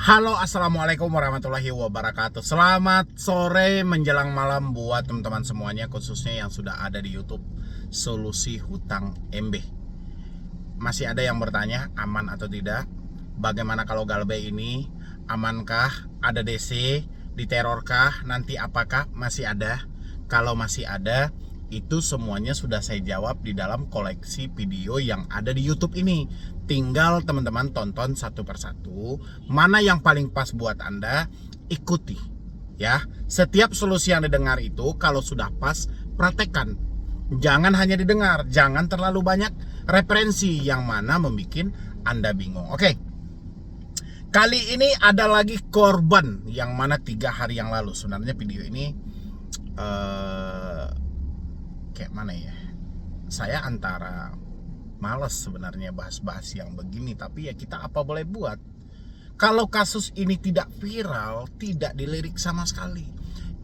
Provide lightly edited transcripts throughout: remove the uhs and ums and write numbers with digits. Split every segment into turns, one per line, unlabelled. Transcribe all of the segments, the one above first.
Halo, assalamualaikum warahmatullahi wabarakatuh. Selamat sore menjelang malam buat teman-teman semuanya, khususnya yang sudah ada di YouTube Solusi Hutang MB. Masih ada yang bertanya aman atau tidak? Bagaimana kalau Galbay ini? Amankah? Ada DC? Diterorkah? Nanti apakah masih ada? Kalau masih ada, itu semuanya sudah saya jawab di dalam koleksi video yang ada di YouTube ini. Tinggal teman-teman tonton satu persatu, mana yang paling pas buat Anda, ikuti ya. Setiap solusi yang didengar itu kalau sudah pas, praktekkan. Jangan hanya didengar, jangan terlalu banyak referensi yang mana membuat Anda bingung. Oke. Kali ini ada lagi korban yang mana 3 hari yang lalu. Sebenarnya video ini kayak mana ya? Saya antara males sebenarnya bahas-bahas yang begini, tapi ya kita apa boleh buat. Kalau kasus ini tidak viral, tidak dilirik sama sekali.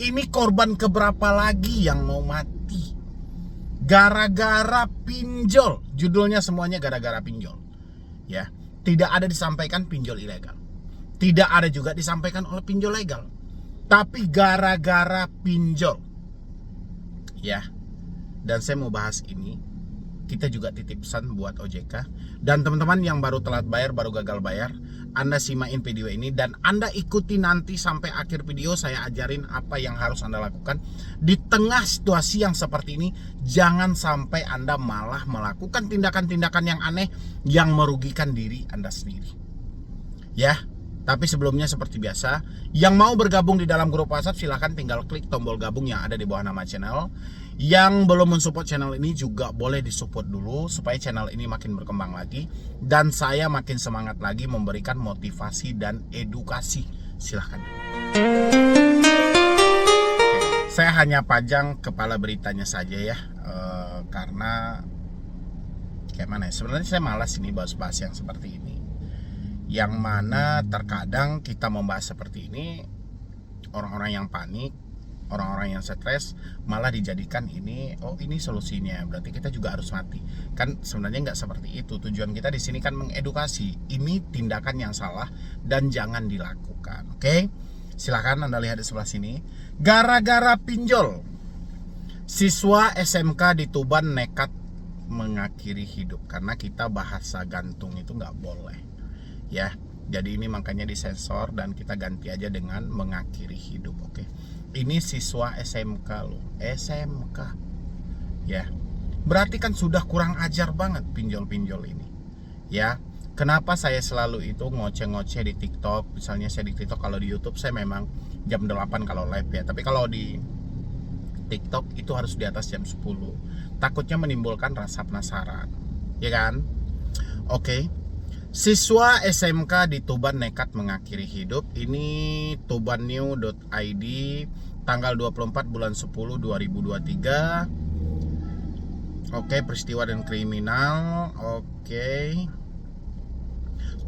Ini korban keberapa lagi yang mau mati? Gara-gara pinjol. Judulnya semuanya gara-gara pinjol. Ya, tidak ada disampaikan pinjol ilegal. Tidak ada juga disampaikan oleh pinjol legal. Tapi gara-gara pinjol. Ya. Dan saya mau bahas ini. Kita juga titip pesan buat OJK. Dan teman-teman yang baru telat bayar, baru gagal bayar, Anda simain video ini dan Anda ikuti nanti sampai akhir video. Saya ajarin apa yang harus Anda lakukan. Di tengah situasi yang seperti ini, jangan sampai Anda malah melakukan tindakan-tindakan yang aneh yang merugikan diri Anda sendiri. Ya. Tapi sebelumnya seperti biasa, yang mau bergabung di dalam grup WhatsApp silahkan tinggal klik tombol gabung yang ada di bawah nama channel. Yang belum mensupport channel ini juga boleh disupport dulu supaya channel ini makin berkembang lagi dan saya makin semangat lagi memberikan motivasi dan edukasi. Silahkan. Saya hanya pajang kepala beritanya saja ya, karena kayak mana ya? Sebenarnya saya malas ini bahas-bahas yang seperti ini. Yang mana terkadang kita membahas seperti ini, orang-orang yang panik, orang-orang yang stres malah dijadikan ini, oh ini solusinya, berarti kita juga harus mati. Kan sebenarnya nggak seperti itu. Tujuan kita di sini kan mengedukasi. Ini tindakan yang salah dan jangan dilakukan. Oke? Silakan Anda lihat di sebelah sini. Gara-gara pinjol, siswa SMK di Tuban nekat mengakhiri hidup. Karena kita bahasa gantung itu nggak boleh. Ya, jadi ini makanya disensor dan kita ganti aja dengan mengakhiri hidup. Oke. Ini siswa SMK loh, SMK. Ya. Berarti kan sudah kurang ajar banget pinjol-pinjol ini. Ya. Kenapa saya selalu itu ngoceh-ngoceh di TikTok? Misalnya saya di TikTok, kalau di YouTube saya memang jam 8 kalau live ya. Tapi kalau di TikTok itu harus di atas jam 10. Takutnya menimbulkan rasa penasaran. Ya kan? Oke. Siswa SMK di Tuban nekat mengakhiri hidup. Ini tubannew.id tanggal 24 bulan 10 2023. Oke, peristiwa dan kriminal. Oke.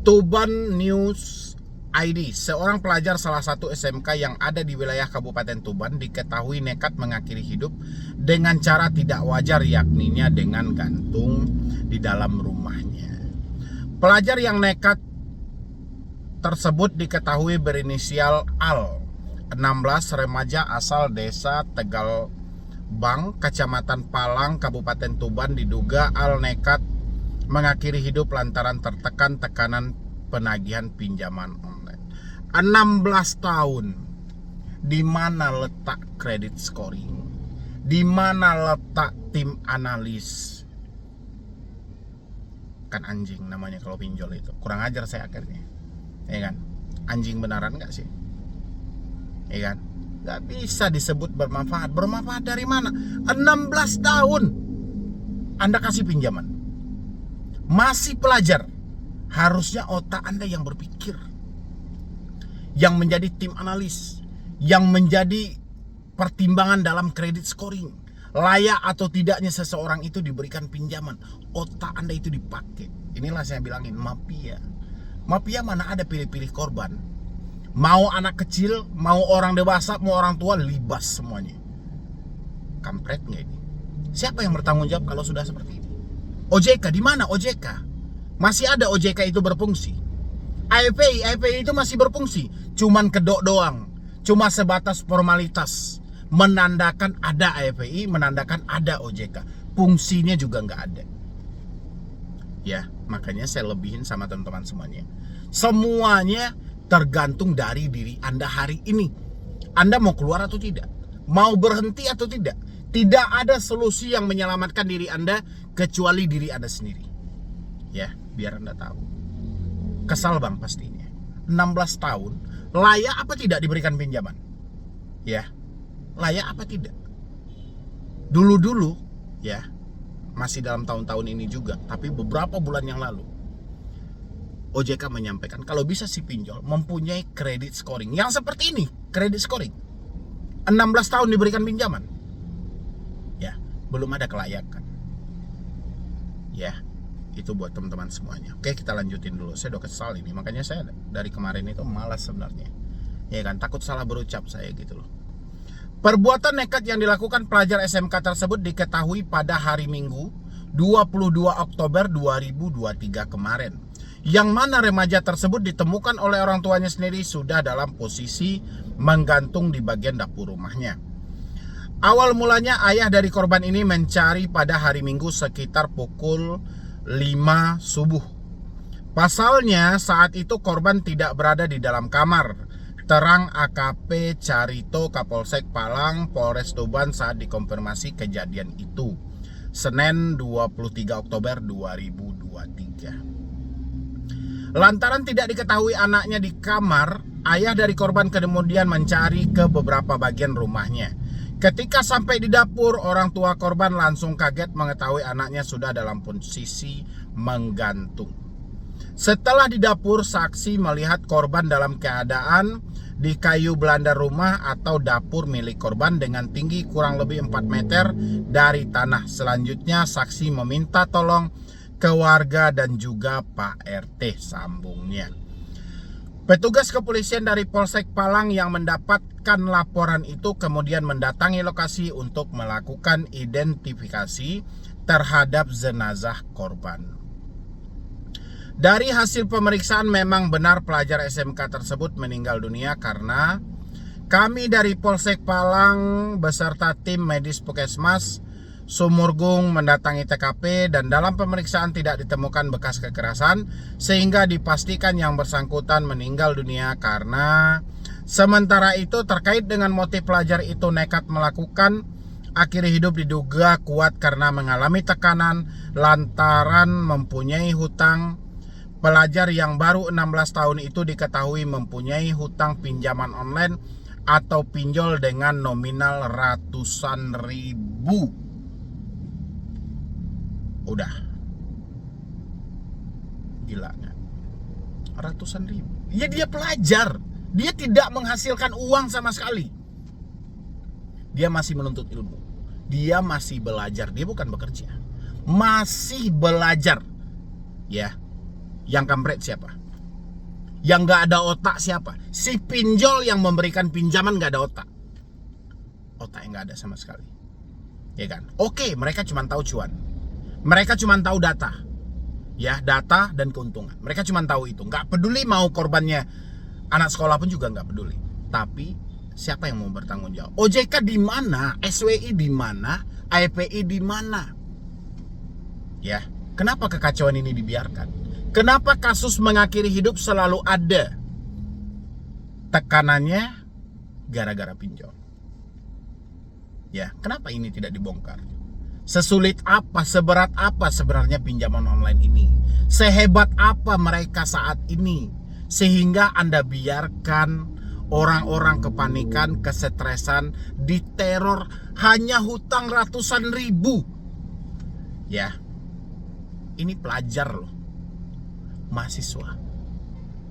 Tuban News ID. Seorang pelajar salah satu SMK yang ada di wilayah Kabupaten Tuban diketahui nekat mengakhiri hidup dengan cara tidak wajar, yakninya dengan gantung di dalam rumahnya. Pelajar yang nekat tersebut diketahui berinisial Al, 16, remaja asal desa Tegalbang, Kecamatan Palang, Kabupaten Tuban. Diduga Al nekat mengakhiri hidup lantaran tertekan tekanan penagihan pinjaman online. 16 tahun. Di mana letak credit scoring? Di mana letak tim analis? Kan anjing namanya kalau pinjol itu. Kurang ajar saya akhirnya. Ya kan? Anjing beneran gak sih? Ya kan? Gak bisa disebut bermanfaat. Bermanfaat dari mana? 16 tahun Anda kasih pinjaman. Masih pelajar. Harusnya otak Anda yang berpikir, yang menjadi tim analis, yang menjadi pertimbangan dalam credit scoring. Layak atau tidaknya seseorang itu diberikan pinjaman. Otak Anda itu dipakai. Inilah saya bilangin mafia. Mafia mana ada pilih-pilih korban. Mau anak kecil, mau orang dewasa, mau orang tua, libas semuanya. Kampret nggak ini? Siapa yang bertanggung jawab kalau sudah seperti ini? OJK, di mana OJK? Masih ada OJK itu berfungsi? AFPI itu masih berfungsi, cuman kedok doang, cuma sebatas formalitas, menandakan ada AFPI, menandakan ada OJK, fungsinya juga nggak ada. Ya, makanya saya lebihin sama teman-teman semuanya. Semuanya tergantung dari diri Anda hari ini. Anda mau keluar atau tidak? Mau berhenti atau tidak? Tidak ada solusi yang menyelamatkan diri Anda kecuali diri Anda sendiri. Ya, biar Anda tahu. Kesal bang pastinya. 16 tahun, layak apa tidak diberikan pinjaman? Ya, layak apa tidak? Dulu-dulu, ya, masih dalam tahun-tahun ini juga, tapi beberapa bulan yang lalu, OJK menyampaikan kalau bisa si pinjol mempunyai kredit scoring yang seperti ini, kredit scoring 16 tahun diberikan pinjaman. Ya, belum ada kelayakan. Ya, itu buat teman-teman semuanya. Oke, kita lanjutin dulu. Saya udah kesal ini, makanya saya dari kemarin itu malas sebenarnya. Ya kan, takut salah berucap saya gitu loh. Perbuatan nekat yang dilakukan pelajar SMK tersebut diketahui pada hari Minggu 22 Oktober 2023 kemarin, yang mana remaja tersebut ditemukan oleh orang tuanya sendiri sudah dalam posisi menggantung di bagian dapur rumahnya. Awal mulanya ayah dari korban ini mencari pada hari Minggu sekitar pukul 5 subuh. Pasalnya saat itu korban tidak berada di dalam kamar. Terang AKP Carito Kapolsek Palang Polres Tuban saat dikonfirmasi kejadian itu, Senin 23 Oktober 2023. Lantaran tidak diketahui anaknya di kamar, ayah dari korban kemudian mencari ke beberapa bagian rumahnya. Ketika sampai di dapur, orang tua korban langsung kaget mengetahui anaknya sudah dalam posisi menggantung. Setelah di dapur, saksi melihat korban dalam keadaan di kayu belanda rumah atau dapur milik korban dengan tinggi kurang lebih 4 meter dari tanah. Selanjutnya, saksi meminta tolong ke warga dan juga Pak RT, sambungnya. Petugas kepolisian dari Polsek Palang yang mendapatkan laporan itu kemudian mendatangi lokasi untuk melakukan identifikasi terhadap jenazah korban. Dari hasil pemeriksaan memang benar pelajar SMK tersebut meninggal dunia karena kami dari Polsek Palang beserta tim medis Puskesmas Sumurgung mendatangi TKP dan dalam pemeriksaan tidak ditemukan bekas kekerasan sehingga dipastikan yang bersangkutan meninggal dunia karena sementara itu terkait dengan motif pelajar itu nekat melakukan akhir hidup diduga kuat karena mengalami tekanan lantaran mempunyai hutang. Pelajar yang baru 16 tahun itu diketahui mempunyai hutang pinjaman online atau pinjol dengan nominal ratusan ribu. Udah gila gak? Ratusan ribu. Ya dia pelajar, dia tidak menghasilkan uang sama sekali. Dia masih menuntut ilmu, dia masih belajar, dia bukan bekerja, masih belajar. Ya, yang kampret siapa? Yang gak ada otak siapa? Si pinjol yang memberikan pinjaman gak ada otak. Otaknya gak ada sama sekali. Ya kan? Oke, mereka cuma tahu cuan. Mereka cuma tahu data. Ya, data dan keuntungan. Mereka cuma tahu itu. Gak peduli mau korbannya anak sekolah pun juga gak peduli. Tapi siapa yang mau bertanggung jawab? OJK di mana? SWI di mana? AFPI di mana? Ya, kenapa kekacauan ini dibiarkan? Kenapa kasus mengakhiri hidup selalu ada? Tekanannya gara-gara pinjol. Ya, kenapa ini tidak dibongkar? Sesulit apa, seberat apa sebenarnya pinjaman online ini? Sehebat apa mereka saat ini? Sehingga Anda biarkan orang-orang kepanikan, kesetresan, diteror hanya hutang ratusan ribu. Ya, ini pelajar loh. Mahasiswa,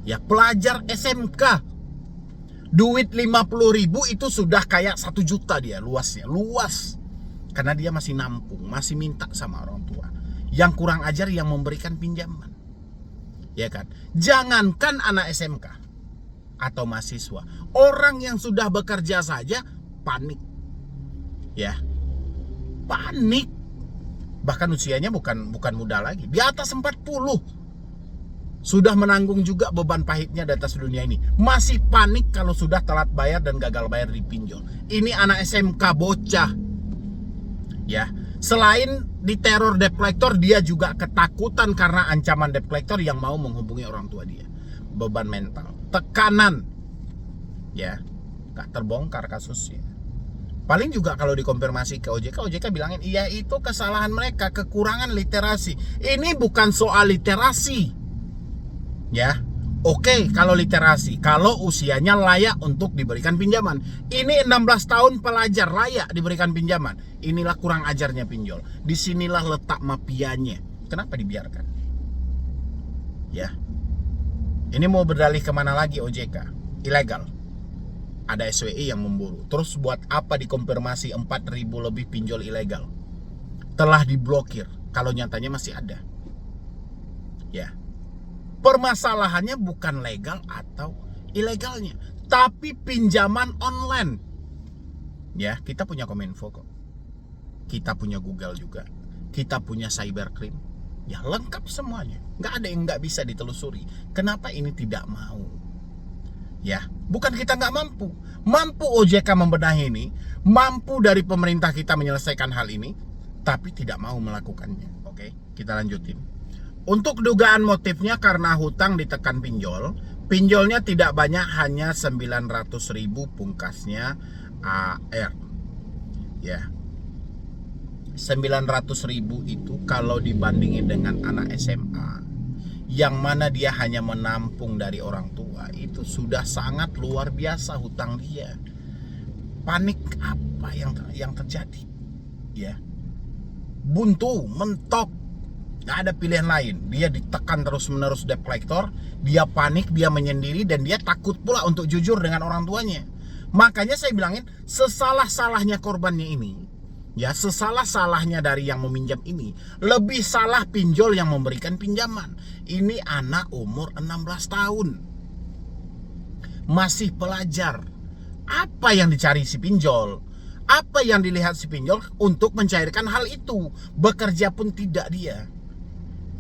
ya pelajar SMK, duit 50 ribu itu sudah kayak 1 juta dia luasnya, luas, karena dia masih nampung, masih minta sama orang tua. Yang kurang ajar yang memberikan pinjaman, ya kan? Jangankan anak SMK atau mahasiswa, orang yang sudah bekerja saja panik, ya panik. Bahkan usianya bukan muda lagi, di atas 40. sudah menanggung juga beban pahitnya di atas dunia ini, masih panik kalau sudah telat bayar dan gagal bayar di pinjol. Ini anak SMK bocah. Ya, selain diteror debt collector, dia juga ketakutan karena ancaman debt collector yang mau menghubungi orang tua dia. Beban mental, tekanan. Ya, gak terbongkar kasusnya. Paling juga kalau dikonfirmasi ke OJK bilangin, iya itu kesalahan mereka, kekurangan literasi. Ini bukan soal literasi. Ya, oke, kalau literasi, kalau usianya layak untuk diberikan pinjaman. Ini 16 tahun pelajar layak diberikan pinjaman. Inilah kurang ajarnya pinjol. Disinilah letak mafianya. Kenapa dibiarkan? Ya, ini mau berdalih kemana lagi OJK? Ilegal. Ada SWI yang memburu. Terus buat apa dikonfirmasi 4.000 lebih pinjol ilegal? Telah diblokir, kalau nyatanya masih ada. Ya. Permasalahannya bukan legal atau ilegalnya, tapi pinjaman online. Ya, kita punya Kominfo kok. Kita punya Google juga. Kita punya cybercrime. Ya, lengkap semuanya. Nggak ada yang nggak bisa ditelusuri. Kenapa ini tidak mau? Ya, bukan kita nggak mampu. Mampu OJK membenahi ini, mampu dari pemerintah kita menyelesaikan hal ini, tapi tidak mau melakukannya. Oke, kita lanjutin. Untuk dugaan motifnya karena hutang ditekan pinjol. Pinjolnya tidak banyak, hanya 900.000 pungkasnya AR. Ya, 900.000 itu kalau dibandingin dengan anak SMA, yang mana dia hanya menampung dari orang tua, itu sudah sangat luar biasa hutang dia. Panik apa yang terjadi? Ya, buntu, mentok. Gak ada pilihan lain. Dia ditekan terus-menerus debt collector. Dia panik, dia menyendiri, dan dia takut pula untuk jujur dengan orang tuanya. Makanya saya bilangin, sesalah-salahnya korbannya ini, ya, sesalah-salahnya dari yang meminjam ini, lebih salah pinjol yang memberikan pinjaman. Ini anak umur 16 tahun, masih pelajar. Apa yang dicari si pinjol? Apa yang dilihat si pinjol untuk mencairkan hal itu? Bekerja pun tidak dia.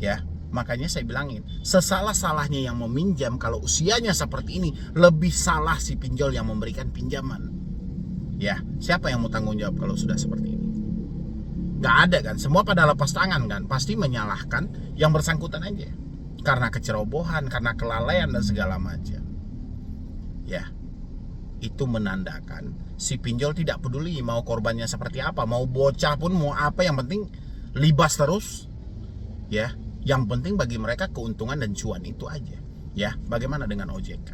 Ya, makanya saya bilangin, sesalah-salahnya yang meminjam kalau usianya seperti ini, lebih salah si pinjol yang memberikan pinjaman. Ya, siapa yang mau tanggung jawab kalau sudah seperti ini? Gak ada kan, semua pada lepas tangan kan, pasti menyalahkan yang bersangkutan aja. Karena kecerobohan, karena kelalaian dan segala macam. Ya, itu menandakan si pinjol tidak peduli mau korbannya seperti apa, mau bocah pun mau apa, yang penting libas terus. Ya, yang penting bagi mereka keuntungan dan cuan itu aja. Ya, bagaimana dengan OJK?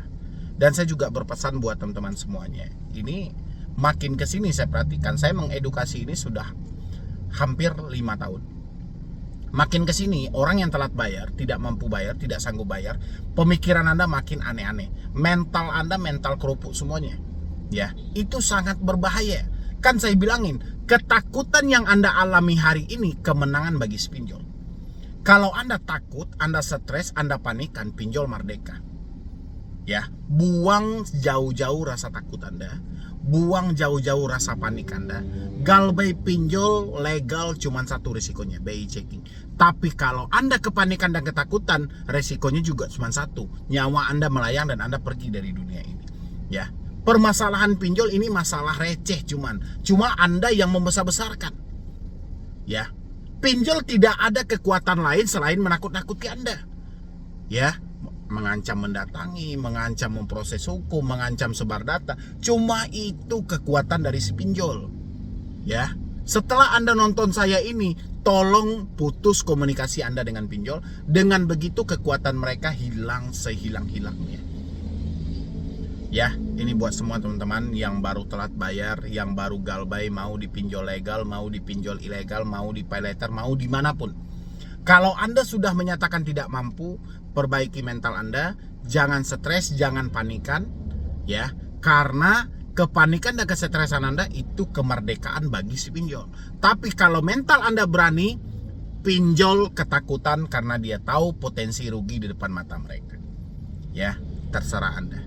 Dan saya juga berpesan buat teman-teman semuanya. Ini makin kesini saya perhatikan, saya mengedukasi ini sudah hampir 5 tahun. Makin kesini orang yang telat bayar, tidak mampu bayar, tidak sanggup bayar, pemikiran Anda makin aneh-aneh. Mental Anda mental kerupuk semuanya. Ya, itu sangat berbahaya. Kan saya bilangin, ketakutan yang Anda alami hari ini kemenangan bagi si pinjol. Kalau Anda takut, Anda stres, Anda panikan, pinjol merdeka. Ya, buang jauh-jauh rasa takut Anda, buang jauh-jauh rasa panik Anda. Galbay pinjol legal cuma satu risikonya, BI checking. Tapi kalau Anda kepanikan dan ketakutan, risikonya juga cuma satu, nyawa Anda melayang dan Anda pergi dari dunia ini. Ya, permasalahan pinjol ini masalah receh, cuma Anda yang membesar-besarkan. Ya, pinjol tidak ada kekuatan lain selain menakut-nakuti Anda. Ya, mengancam mendatangi, mengancam memproses hukum, mengancam sebar data. Cuma itu kekuatan dari si pinjol. Ya, setelah Anda nonton saya ini, tolong putus komunikasi Anda dengan pinjol. Dengan begitu kekuatan mereka hilang sehilang-hilangnya. Ya, ini buat semua teman-teman yang baru telat bayar, yang baru galbay, mau dipinjol legal, mau dipinjol ilegal, mau di pay later, mau dimanapun. Kalau Anda sudah menyatakan tidak mampu, perbaiki mental Anda, jangan stres, jangan panikan, ya, karena kepanikan dan kesetresan Anda itu kemerdekaan bagi si pinjol. Tapi kalau mental Anda berani, pinjol ketakutan karena dia tahu potensi rugi di depan mata mereka. Ya, terserah Anda.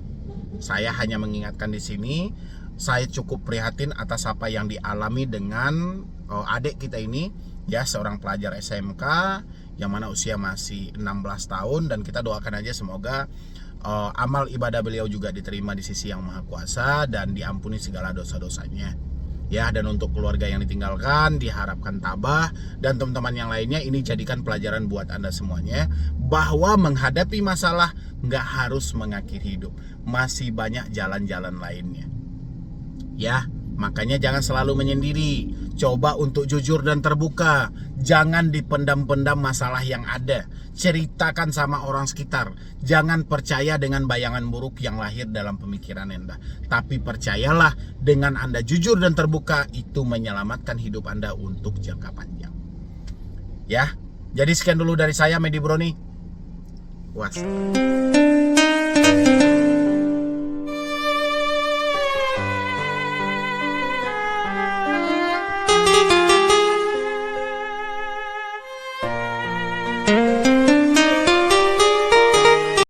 Saya hanya mengingatkan di sini, saya cukup prihatin atas apa yang dialami dengan adik kita ini, ya, seorang pelajar SMK yang mana usia masih 16 tahun, dan kita doakan aja semoga amal ibadah beliau juga diterima di sisi Yang Maha Kuasa dan diampuni segala dosa-dosanya. Ya, dan untuk keluarga yang ditinggalkan diharapkan tabah, dan teman-teman yang lainnya ini jadikan pelajaran buat Anda semuanya bahwa menghadapi masalah nggak harus mengakhiri hidup, masih banyak jalan-jalan lainnya. Ya, makanya jangan selalu menyendiri. Coba untuk jujur dan terbuka. Jangan dipendam-pendam masalah yang ada. Ceritakan sama orang sekitar. Jangan percaya dengan bayangan buruk yang lahir dalam pemikiran Anda. Tapi percayalah, dengan Anda jujur dan terbuka, itu menyelamatkan hidup Anda untuk jangka panjang. Ya, jadi sekian dulu dari saya, Medi Broni. Puas.